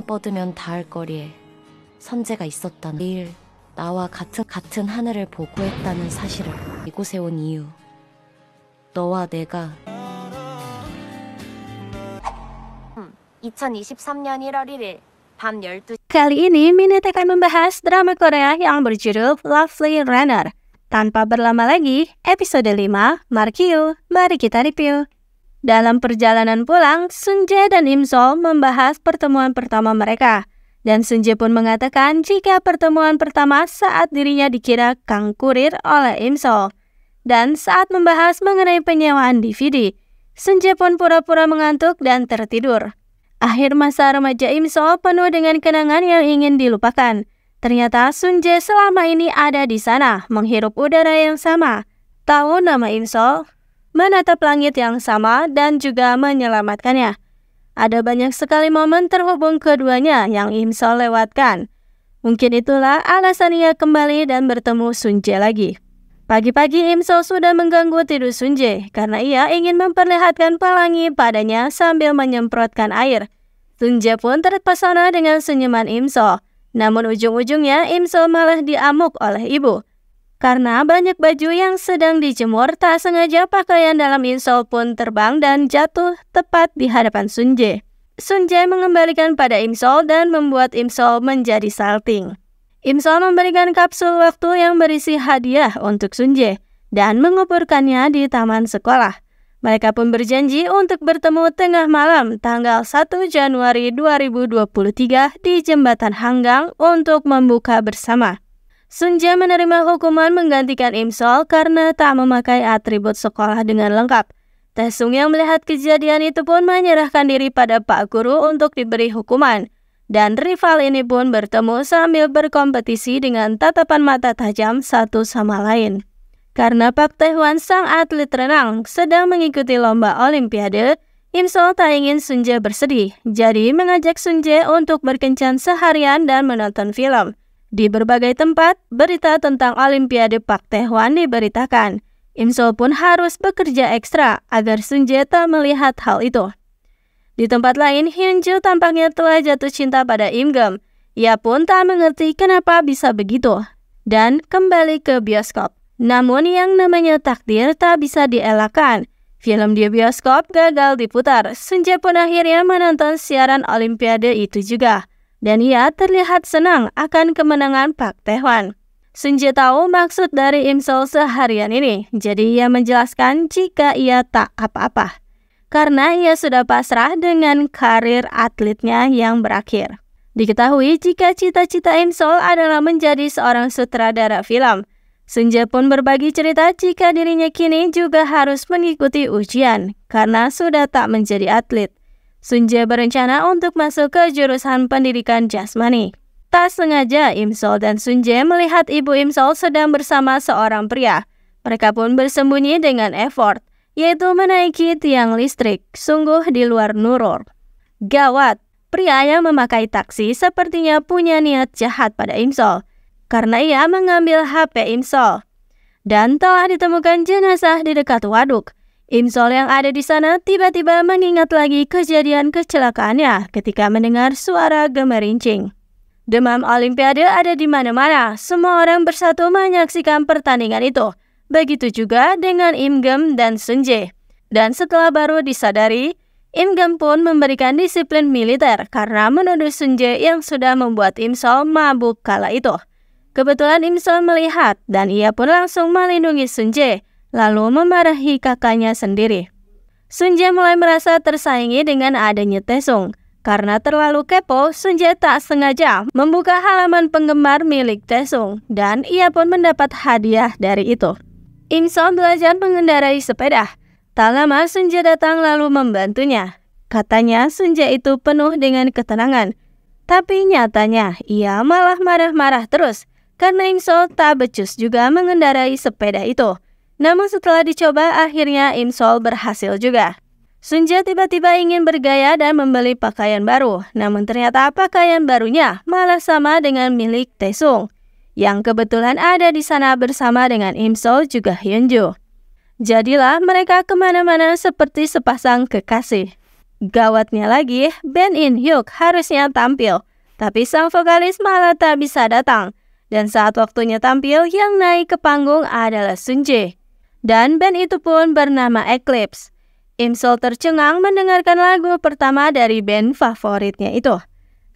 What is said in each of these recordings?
뻗으면 닿을 거리에 선재가 있었다는, 매일 나와 같은 하늘을 보고 했다는 사실을 이곳에 온 이유, 너와 내가 2023년 1월 1일 밤 12시. Kali ini Minit akan membahas drama Korea yang berjudul Lovely Runner. Tanpa berlama lagi, episode 5, Markyu, mari kita review. Dalam perjalanan pulang, Sunjae dan Imsol membahas pertemuan pertama mereka. Dan Sunjae pun mengatakan jika pertemuan pertama saat dirinya dikira kang kurir oleh Imsol. Dan saat membahas mengenai penyewaan DVD, Sunjae pun pura-pura mengantuk dan tertidur. Akhir masa remaja Imsol penuh dengan kenangan yang ingin dilupakan. Ternyata Sunjae selama ini ada di sana, menghirup udara yang sama, tahu nama Imsol, menatap langit yang sama, dan juga menyelamatkannya. Ada banyak sekali momen terhubung keduanya yang Imsol lewatkan. Mungkin itulah alasan ia kembali dan bertemu Sunjae lagi. Pagi-pagi Imsol sudah mengganggu tidur Sunjae karena ia ingin memperlihatkan pelangi padanya sambil menyemprotkan air. Sunjae pun terpesona dengan senyuman Imsol. Namun ujung-ujungnya Imsol malah diamuk oleh ibu. Karena banyak baju yang sedang dijemur, tak sengaja pakaian dalam Imsol pun terbang dan jatuh tepat di hadapan Sunjae. Sunjae mengembalikan pada Imsol dan membuat Imsol menjadi salting. Imsol memberikan kapsul waktu yang berisi hadiah untuk Sunjae dan menguburkannya di taman sekolah. Mereka pun berjanji untuk bertemu tengah malam tanggal 1 Januari 2023 di Jembatan Hanggang untuk membuka bersama. Sunjae menerima hukuman menggantikan Imsol karena tak memakai atribut sekolah dengan lengkap. Taesung yang melihat kejadian itu pun menyerahkan diri pada Pak Guru untuk diberi hukuman. Dan rival ini pun bertemu sambil berkompetisi dengan tatapan mata tajam satu sama lain. Karena Pak Tae-hwan sang atlet renang sedang mengikuti lomba olimpiade, Imsol tak ingin Sunjae bersedih. Jadi mengajak Sunjae untuk berkencan seharian dan menonton film. Di berbagai tempat, berita tentang Olimpiade Pak Tae-hwan diberitakan. Imsol pun harus bekerja ekstra agar Sunjae tak melihat hal itu. Di tempat lain, Hyunju tampaknya telah jatuh cinta pada Imgum. Ia pun tak mengerti kenapa bisa begitu. Dan kembali ke bioskop. Namun yang namanya takdir tak bisa dielakkan. Film di bioskop gagal diputar. Sunjae pun akhirnya menonton siaran Olimpiade itu juga. Dan ia terlihat senang akan kemenangan Pak Tae-hwan. Sunjae tahu maksud dari Imsol seharian ini, jadi ia menjelaskan jika ia tak apa-apa. Karena ia sudah pasrah dengan karir atletnya yang berakhir. Diketahui jika cita-cita Imsol adalah menjadi seorang sutradara film. Sunjae pun berbagi cerita jika dirinya kini juga harus mengikuti ujian, karena sudah tak menjadi atlet. Sunjae berencana untuk masuk ke jurusan pendidikan jasmani. Tak sengaja Imsol dan Sunjae melihat ibu Imsol sedang bersama seorang pria. Mereka pun bersembunyi dengan effort, yaitu menaiki tiang listrik, sungguh di luar nurul. Gawat, pria yang memakai taksi sepertinya punya niat jahat pada Imsol, karena ia mengambil HP Imsol. Dan telah ditemukan jenazah di dekat waduk. Imsol yang ada di sana tiba-tiba mengingat lagi kejadian kecelakaannya ketika mendengar suara gemerincing. Demam Olimpiade ada di mana-mana, semua orang bersatu menyaksikan pertandingan itu. Begitu juga dengan Imgum dan Sunjae. Dan setelah baru disadari, Imgum pun memberikan disiplin militer karena menuduh Sunjae yang sudah membuat Imsol mabuk kala itu. Kebetulan Imsol melihat dan ia pun langsung melindungi Sunjae, lalu memarahi kakaknya sendiri. Sunjae mulai merasa tersaingi dengan adanya Taesung. Karena terlalu kepo, Sunjae tak sengaja membuka halaman penggemar milik Taesung dan ia pun mendapat hadiah dari itu. Imsol belajar mengendarai sepeda. Tak lama Sunjae datang lalu membantunya. Katanya Sunjae itu penuh dengan ketenangan. Tapi nyatanya ia malah marah-marah terus karena Imsol tak becus juga mengendarai sepeda itu. Namun setelah dicoba, akhirnya Imsol berhasil juga. Sunjae tiba-tiba ingin bergaya dan membeli pakaian baru. Namun ternyata pakaian barunya malah sama dengan milik Taesung, yang kebetulan ada di sana bersama dengan Imsol juga Hyunju. Jadilah mereka kemana-mana seperti sepasang kekasih. Gawatnya lagi, Ben In Hyuk harusnya tampil, tapi sang vokalis malah tak bisa datang. Dan saat waktunya tampil, yang naik ke panggung adalah Sunjae. Dan band itu pun bernama Eclipse. IMSOL tercengang mendengarkan lagu pertama dari band favoritnya itu.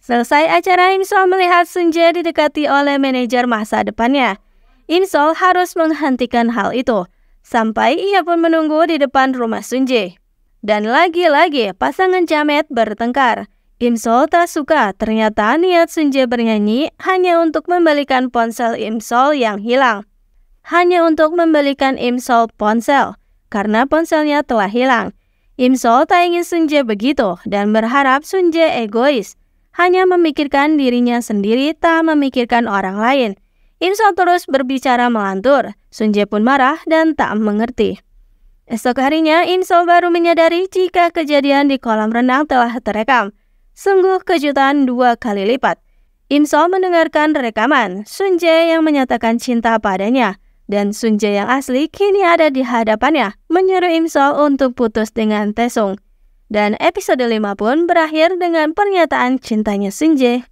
Selesai acara, IMSOL melihat Sunjae didekati oleh manajer masa depannya. IMSOL harus menghentikan hal itu, sampai ia pun menunggu di depan rumah Sunjae. Dan lagi-lagi pasangan jamet bertengkar. IMSOL tak suka ternyata niat Sunjae bernyanyi hanya untuk membelikan ponsel IMSOL yang hilang. Hanya untuk membelikan IMSOL ponsel, karena ponselnya telah hilang. IMSOL tak ingin Sunjae begitu dan berharap Sunjae egois. Hanya memikirkan dirinya sendiri, tak memikirkan orang lain. IMSOL terus berbicara melantur. Sunjae pun marah dan tak mengerti. Esok harinya, IMSOL baru menyadari jika kejadian di kolam renang telah terekam. Sungguh kejutan 2 kali lipat. IMSOL mendengarkan rekaman Sunjae yang menyatakan cinta padanya. Dan Sunjae yang asli kini ada di hadapannya, menyuruh IMSOL untuk putus dengan Taesung. Dan episode 5 pun berakhir dengan pernyataan cintanya Sunjae